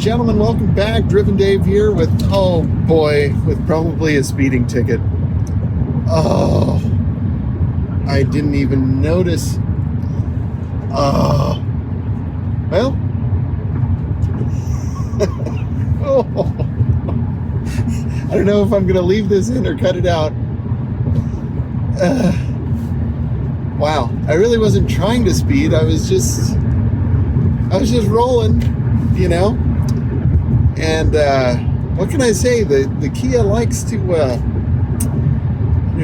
gentlemen, welcome back. Driven Dave here with, oh boy, with probably a speeding ticket. Oh, I didn't even notice. Oh, well. Oh. I don't know if I'm going to leave this in or cut it out. Wow, I really wasn't trying to speed. I was just rolling, you know. And what can I say? The Kia likes to,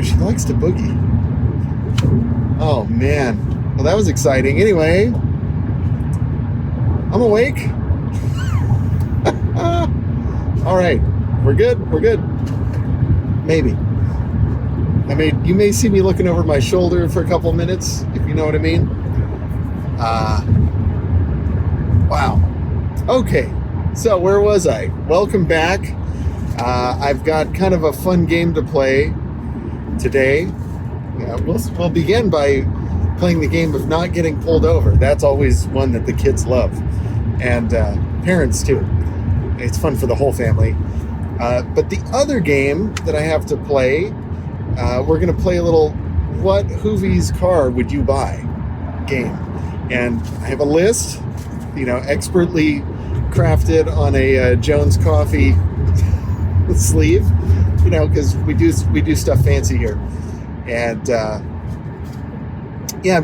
she likes to boogie. Oh man, well that was exciting. Anyway, I'm awake. All right, we're good. Maybe. You may see me looking over my shoulder for a couple minutes, if you know what I mean. Wow. Okay. So where was I? Welcome back. I've got kind of a fun game to play today. We'll begin by playing the game of not getting pulled over. That's always one that the kids love, and parents too. It's fun for the whole family. But the other game that I have to play, we're going to play a little "What Hoovies car would you buy?" game, and I have a list, expertly crafted on a Jones Coffee sleeve, because we do stuff fancy here. And I'm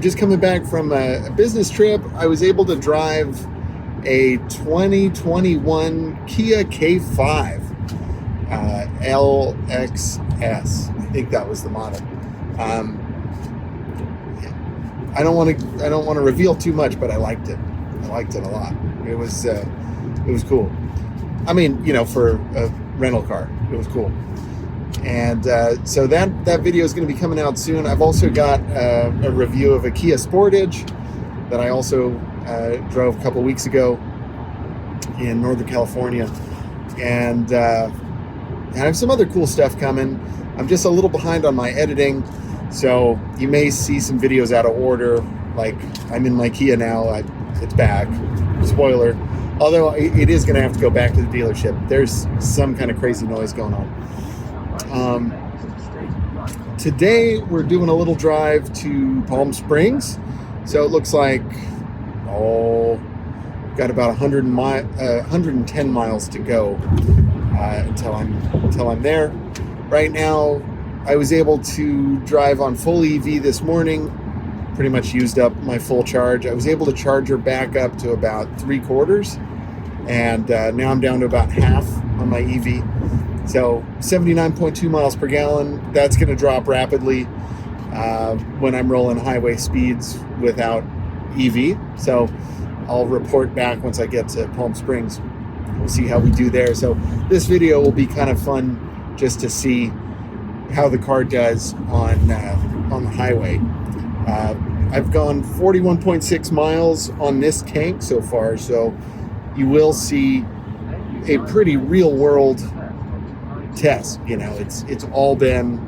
just coming back from a business trip. I was able to drive a 2021 Kia K5 LXS. I think that was the model. I don't want to reveal too much, but I liked it. I liked it a lot. It was cool. I mean, for a rental car, it was cool. And so that video is going to be coming out soon. I've also got a review of a Kia Sportage that I also drove a couple weeks ago in Northern California. And I have some other cool stuff coming. I'm just a little behind on my editing, so you may see some videos out of order. Like, I'm in my Kia now. It's back. Spoiler. Although it is going to have to go back to the dealership. There's some kind of crazy noise going on. Today we're doing a little drive to Palm Springs. So it looks like, got about 110 miles to go until I'm there. Right now, I was able to drive on full EV this morning. Pretty much used up my full charge. I was able to charge her back up to about 3/4, and now I'm down to about half on my EV. So 79.2 miles per gallon. That's going to drop rapidly when I'm rolling highway speeds without EV. So I'll report back once I get to Palm Springs. We'll see how we do there. So this video will be kind of fun just to see how the car does on the highway. I've gone 41.6 miles on this tank so far, so you will see a pretty real world test. It's all been,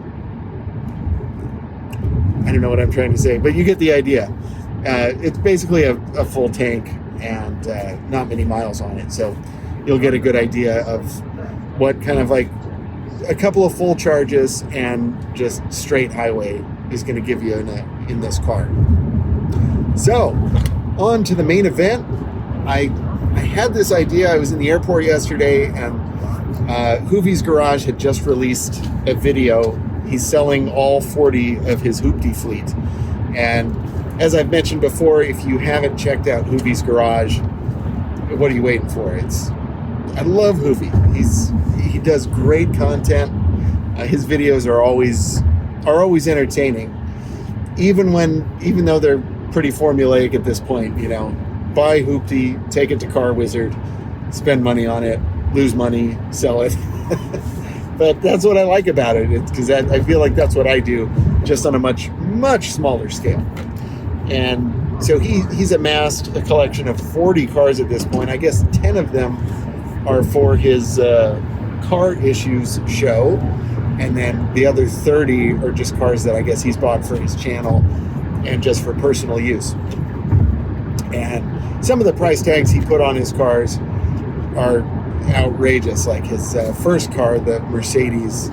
I don't know what I'm trying to say, but you get the idea. It's basically a full tank and not many miles on it, so you'll get a good idea of what kind of like a couple of full charges and just straight highway is going to give you in this car. So on to the main event. I had this idea. I was in the airport yesterday, and Hoovies Garage had just released a video. He's selling all 40 of his hoopty fleet, and as I've mentioned before, if you haven't checked out Hoovies Garage, what are you waiting for? I love Hoovie. He does great content. His videos are always entertaining, even though they're pretty formulaic at this point. Buy hoopty, take it to Car Wizard, spend money on it, lose money, sell it. But that's what I like about it. It's because I feel like that's what I do, just on a much, much smaller scale. And so he's amassed a collection of 40 cars at this point. I guess 10 of them are for his car issues show, and then the other 30 are just cars that I guess he's bought for his channel and just for personal use. And some of the price tags he put on his cars are outrageous. Like his first car, the Mercedes,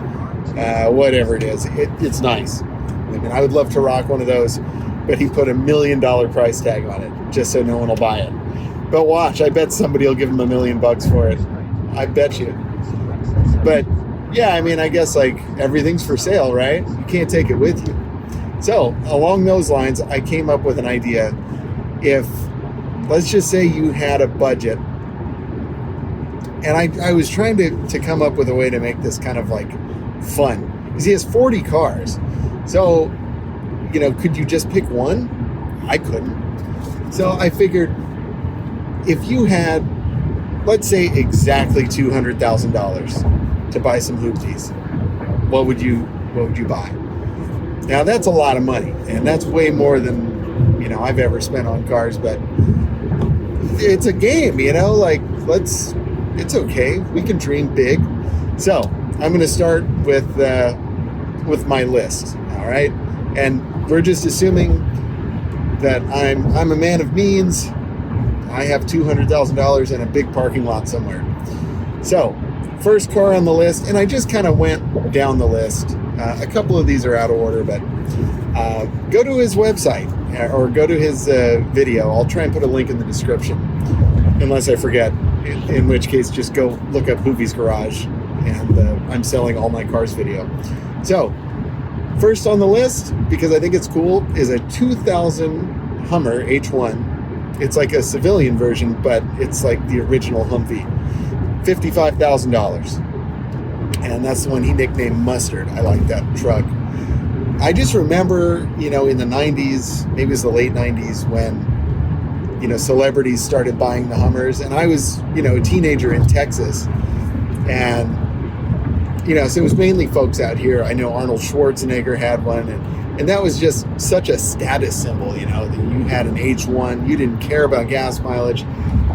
whatever it is, it's nice. I mean, I would love to rock one of those, but he put $1 million price tag on it just so no one will buy it. But watch, I bet somebody will give him $1 million for it. I bet you. But yeah, I mean, I guess like everything's for sale, right? You can't take it with you. So along those lines, I came up with an idea. If, let's just say you had a budget, and I was trying to come up with a way to make this kind of like fun, because he has 40 cars. So, you know, could you just pick one? I couldn't. So I figured if you had, let's say, exactly $200,000 to buy some hoopties, what would you buy? Now that's a lot of money, and that's way more than, you know, I've ever spent on cars, but it's a game, you know, like it's okay. We can dream big. So I'm going to start with my list. All right. And we're just assuming that I'm a man of means. I have $200,000 in a big parking lot somewhere. So first car on the list, and I just kind of went down the list. A couple of these are out of order, but go to his website or go to his video. I'll try and put a link in the description, unless I forget, in which case just go look up Hoovies Garage, and I'm selling all my cars video. So first on the list, because I think it's cool, is a 2000 Hummer H1. It's like a civilian version, but it's like the original Humvee. $55,000. And that's the one he nicknamed Mustard. I like that truck. I just remember, you know, in the 90s, maybe it was the late 90s, when, you know, celebrities started buying the Hummers. And I was, you know, a teenager in Texas. And, you know, so it was mainly folks out here. I know Arnold Schwarzenegger had one. And that was just such a status symbol, you know, that you had an H1. You didn't care about gas mileage.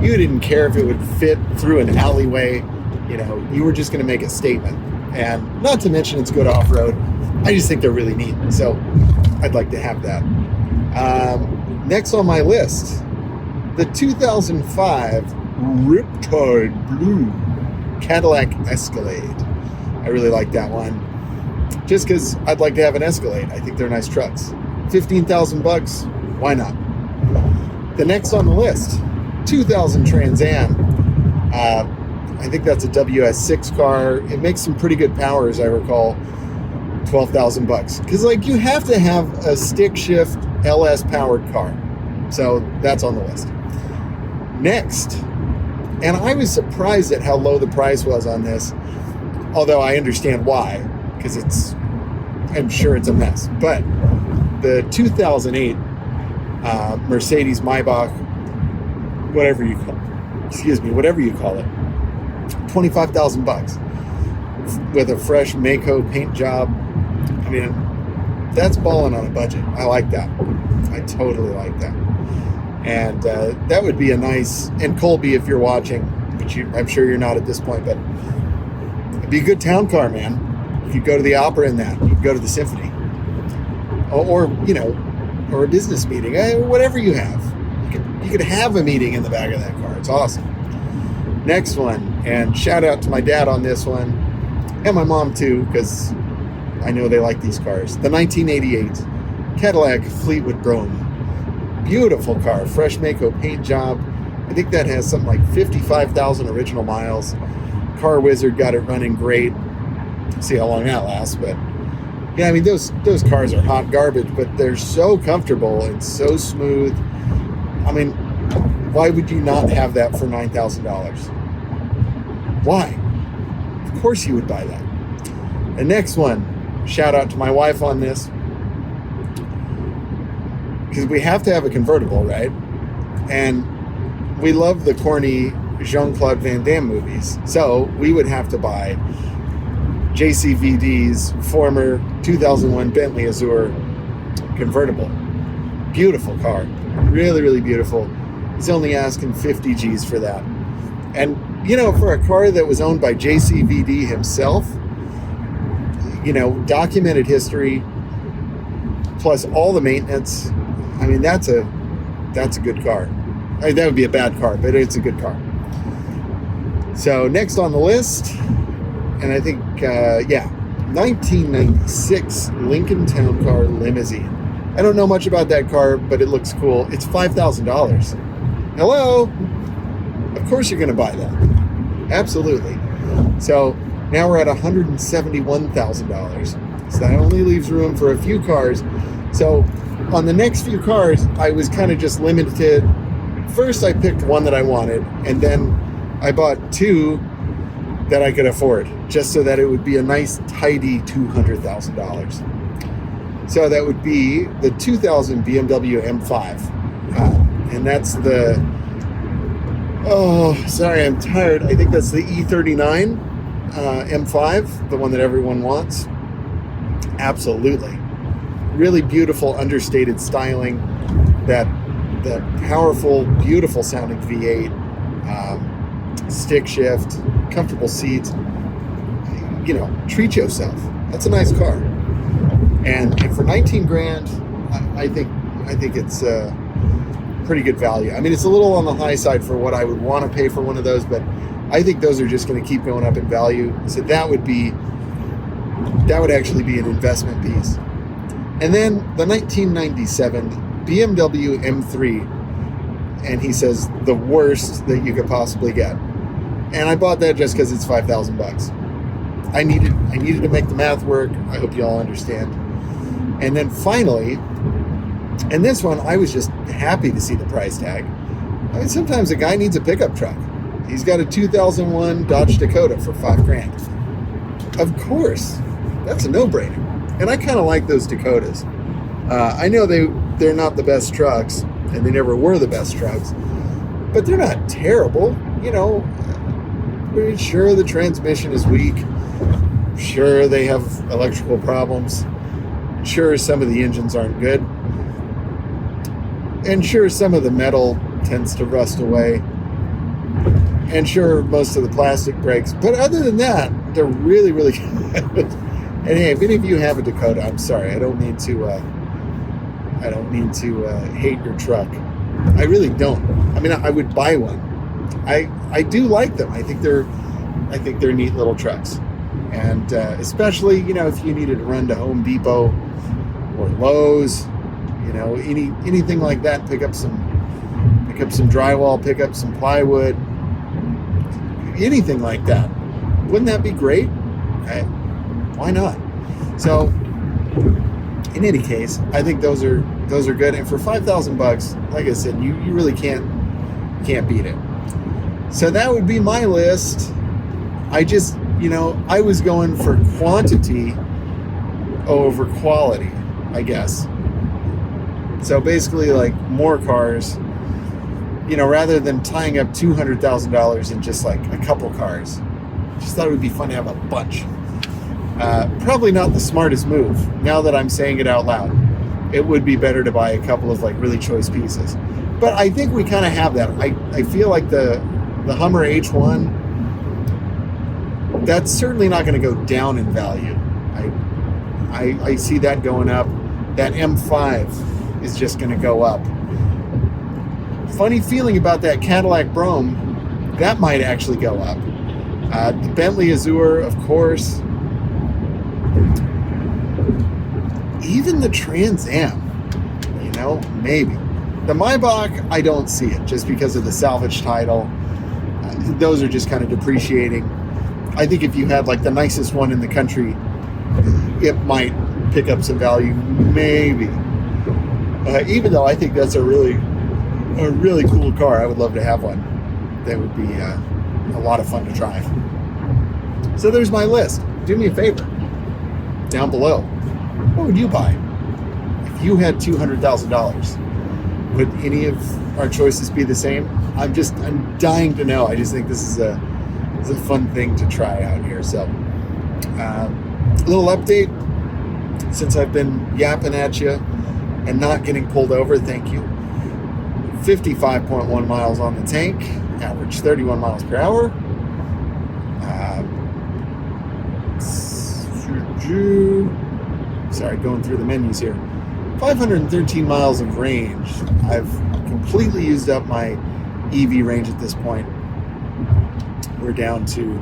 You didn't care if it would fit through an alleyway. You know, you were just going to make a statement. And not to mention it's good off-road. I just think they're really neat. So I'd like to have that. Next on my list, the 2005 Riptide Blue Cadillac Escalade. I really like that one. Just because I'd like to have an Escalade. I think they're nice trucks. $15,000, why not? The next on the list, 2000 Trans Am. I think that's a WS6 car. It makes some pretty good power, as I recall. $12,000. Because, like, you have to have a stick shift LS powered car. So that's on the list. Next, and I was surprised at how low the price was on this, although I understand why, because I'm sure it's a mess. But the 2008 Mercedes Maybach, whatever you call it, $25,000 with a fresh Mako paint job. I mean, that's balling on a budget. I like that. I totally like that. And that would be a nice, and Colby, if you're watching, which I'm sure you're not at this point, but it'd be a good town car, man. You could go to the opera in that. You could go to the symphony. Or you know, or a business meeting. Whatever you have. You could have a meeting in the back of that car. It's awesome. Next one, and shout out to my dad on this one, and my mom too, because I know they like these cars. The 1988 Cadillac Fleetwood Broom. Beautiful car, fresh Mako paint job. I think that has something like 55,000 original miles. Car Wizard got it running great. See how long that lasts, but yeah, I mean, those cars are hot garbage, but they're so comfortable and so smooth. I mean, why would you not have that for $9,000? Why? Of course you would buy that. The next one, shout out to my wife on this, because we have to have a convertible, right? And we love the corny Jean-Claude Van Damme movies, so we would have to buy JCVD's former 2001 Bentley Azure convertible. Beautiful car. Really, really beautiful. He's only asking 50 G's for that. And, you know, for a car that was owned by JCVD himself, you know, documented history, plus all the maintenance, I mean, that's a good car. I mean, that would be a bad car, but it's a good car. So next on the list, and I think, 1996 Lincoln Town Car Limousine. I don't know much about that car, but it looks cool. It's $5,000. Hello? Of course you're going to buy that. Absolutely. So now we're at $171,000. So that only leaves room for a few cars. So on the next few cars, I was kind of just limited. First, I picked one that I wanted, and then I bought two that I could afford, just so that it would be a nice, tidy $200,000. So that would be the 2000 BMW M5. And that's the, sorry, I'm tired. I think that's the E39 M5, the one that everyone wants. Absolutely. Really beautiful, understated styling. That powerful, beautiful sounding V8. Stick shift, comfortable seats. You know, treat yourself. That's a nice car. And for 19 grand, I think it's pretty good value. I mean, it's a little on the high side for what I would want to pay for one of those, but I think those are just going to keep going up in value. So that would actually be an investment piece. And then the 1997 BMW M3, and he says the worst that you could possibly get. And I bought that just because it's $5,000. I needed to make the math work. I hope you all understand. And then finally, and this one, I was just happy to see the price tag. I mean, sometimes a guy needs a pickup truck. He's got a 2001 Dodge Dakota for $5,000. Of course, that's a no-brainer. And I kind of like those Dakotas. I know they're not the best trucks, and they never were the best trucks, but they're not terrible. You know, we're sure the transmission is weak. Sure, they have electrical problems. Sure, some of the engines aren't good. And sure, some of the metal tends to rust away. And sure, most of the plastic breaks. But other than that, they're really, really good. And hey, if any of you have a Dakota, I'm sorry. I don't mean to hate your truck. I really don't. I mean, I would buy one. I do like them. I think they're neat little trucks. And especially, you know, if you needed to run to Home Depot or Lowe's, you know, anything like that, pick up some drywall, pick up some plywood, anything like that. Wouldn't that be great? Why not? So, in any case, I think those are good. And for $5,000, like I said, you really can't beat it. So that would be my list. I just, you know, I was going for quantity over quality, I guess. So basically, like, more cars, you know, rather than tying up $200,000 in just like a couple cars. Just thought it would be fun to have a bunch. Probably not the smartest move. Now that I'm saying it out loud, it would be better to buy a couple of like really choice pieces. But I think we kind of have that. I feel like the Hummer H1, that's certainly not going to go down in value. I see that going up. That M5 is just going to go up. Funny feeling about that Cadillac Broom, that might actually go up. The Bentley Azure, of course. Even the Trans Am, you know, maybe. The Maybach, I don't see it just because of the salvage title. Those are just kind of depreciating. I think if you had like the nicest one in the country, it might pick up some value, maybe. Even though I think that's a really cool car. I would love to have one. That would be a lot of fun to drive. So there's my list. Do me a favor. Down below, what would you buy if you had $200,000? Would any of our choices be the same? I'm dying to know. I just think this is a fun thing to try out here. So, a little update since I've been yapping at you and not getting pulled over. Thank you. 55.1 miles on the tank, average 31 miles per hour. Sorry, going through the menus here. 513 miles of range. I've completely used up my EV range at this point. we're down to,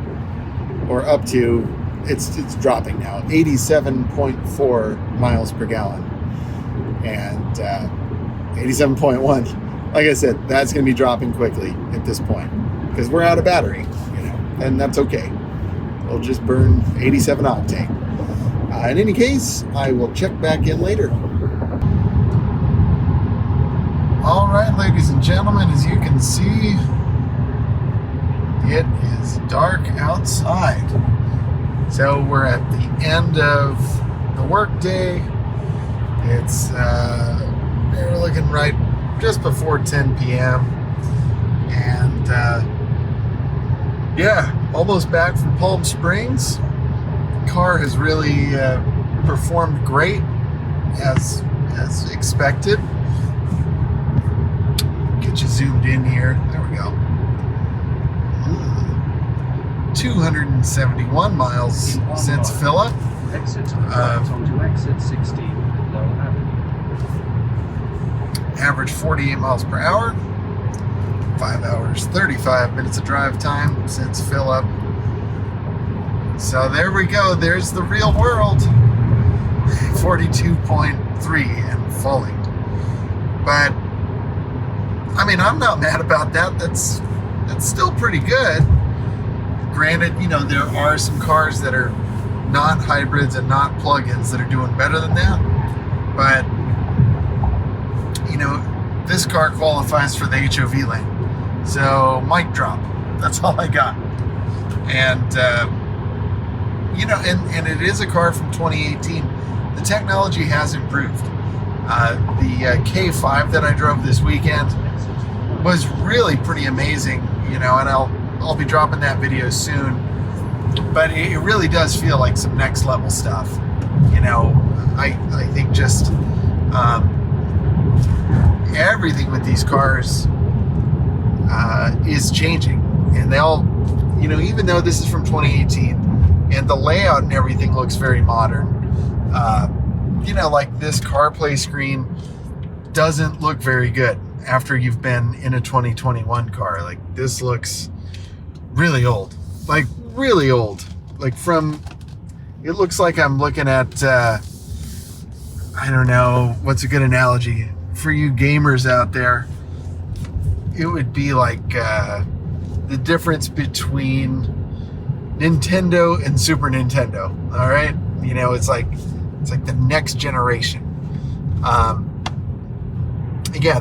or up to, it's dropping now, 87.4 miles per gallon. And 87.1, like I said, that's going to be dropping quickly at this point because we're out of battery, and that's okay. We'll just burn 87 octane. In any case, I will check back in later. All right, ladies and gentlemen, as you can see, it is dark outside. So we're at the end of the work day. We're looking right just before 10 p.m. And almost back from Palm Springs. The car has really performed great as expected. Get you zoomed in here. There we go. 271 miles since fill up. Exit onto exit 16 Low Avenue. Average 48 miles per hour. 5 hours, 35 minutes of drive time since fill up. So there we go. There's the real world. 42.3 and falling. But I mean, I'm not mad about that. That's still pretty good. Granted, there are some cars that are not hybrids and not plug-ins that are doing better than that. But, this car qualifies for the HOV lane. So, mic drop. That's all I got. And, and it is a car from 2018. The technology has improved. The K5 that I drove this weekend was really pretty amazing, and I'll be dropping that video soon. But it really does feel like some next level stuff. I think just everything with these cars is changing, and they all, even though this is from 2018 and the layout and everything looks very modern, like this CarPlay screen doesn't look very good after you've been in a 2021 car. Like, this looks really old, like really old. Like, it looks like I'm looking at, I don't know, what's a good analogy for you gamers out there? It would be like the difference between Nintendo and Super Nintendo. All right, it's like the next generation.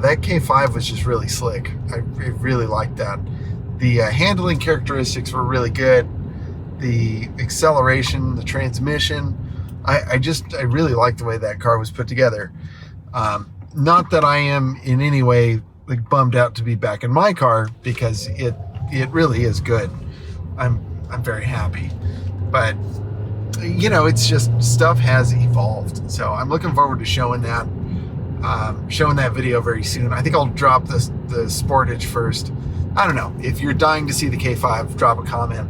That K5 was just really slick. I really liked that. The handling characteristics were really good. The acceleration, the transmission, I really liked the way that car was put together. Not that I am in any way like bummed out to be back in my car, because it really is good. I'm very happy. But it's just stuff has evolved. So I'm looking forward to showing that video very soon. I think I'll drop the Sportage first. I don't know. If you're dying to see the K5, drop a comment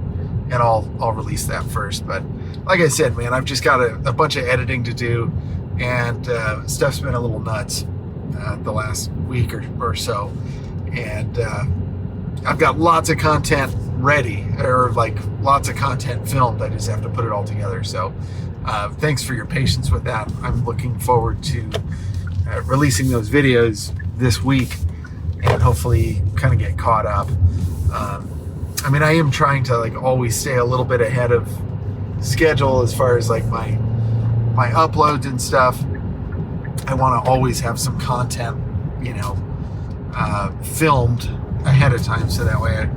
and I'll release that first. But like I said, man, I've just got a bunch of editing to do, and stuff's been a little nuts the last week or so. And I've got lots of content ready, or like lots of content filmed. I just have to put it all together. So thanks for your patience with that. I'm looking forward to releasing those videos this week and hopefully kind of get caught up. I am trying to like always stay a little bit ahead of schedule as far as like my uploads and stuff. I want to always have some content, filmed ahead of time, so that way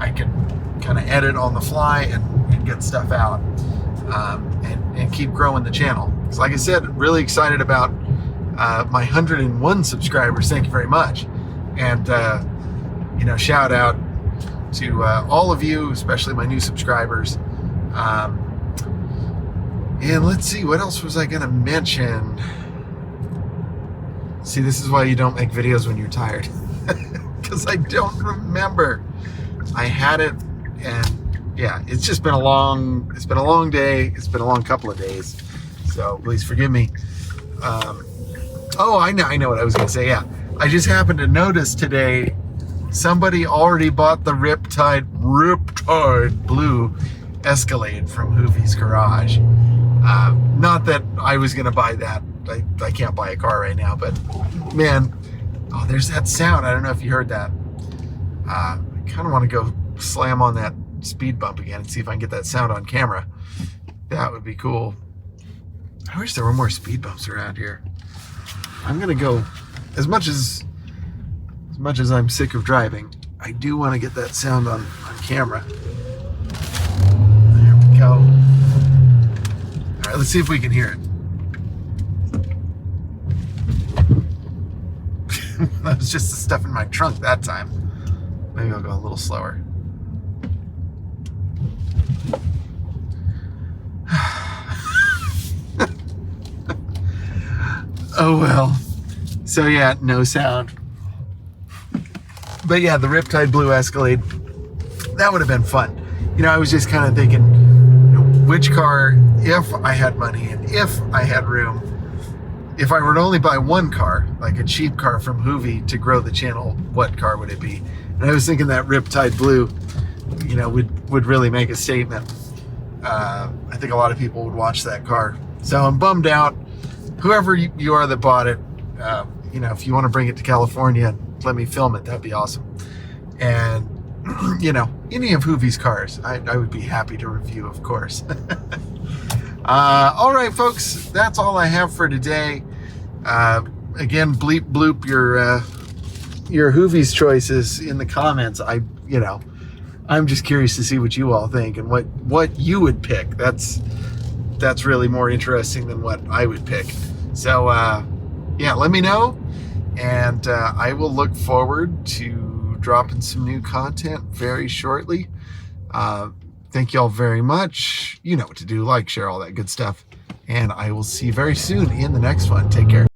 I can kind of edit on the fly and get stuff out, and keep growing the channel. So like I said, really excited about my 101 subscribers. Thank you very much. And shout out to all of you, especially my new subscribers. And let's see, what else was I gonna mention? See, this is why you don't make videos when you're tired, because I don't remember. I had it, and yeah, it's just been a long day. It's been a long couple of days, so please forgive me. I know what I was gonna say. Yeah, I just happened to notice today somebody already bought the Riptide blue Escalade from Hoovies Garage. Not that I was going to buy that. I can't buy a car right now, but man, oh, there's that sound. I don't know if you heard that. I kind of want to go slam on that speed bump again and see if I can get that sound on camera. That would be cool. I wish there were more speed bumps around here. I'm going to go, as much as I'm sick of driving, I do want to get that sound on camera. There we go. All right, let's see if we can hear it. That was just the stuff in my trunk that time. Maybe I'll go a little slower. Oh well. So yeah, no sound. But yeah, the Riptide Blue Escalade, that would have been fun. You know, I was just kind of thinking, you know, which car, if I had money and if I had room, if I were to only buy one car, like a cheap car from Hoovie to grow the channel, what car would it be? And I was thinking that Riptide Blue, you know, would really make a statement. I think a lot of people would watch that car. So I'm bummed out. Whoever you are that bought it, you know, if you want to bring it to California, let me film it. That'd be awesome. And, you know, any of Hoovie's cars, I would be happy to review, of course. All right, folks, that's all I have for today. Again, bleep bloop your Hoovie's choices in the comments. I'm just curious to see what you all think and what you would pick. That's really more interesting than what I would pick. So yeah, let me know, and I will look forward to dropping some new content very shortly. Thank you all very much. You know what to do. Like, share, all that good stuff. And I will see you very soon in the next one. Take care.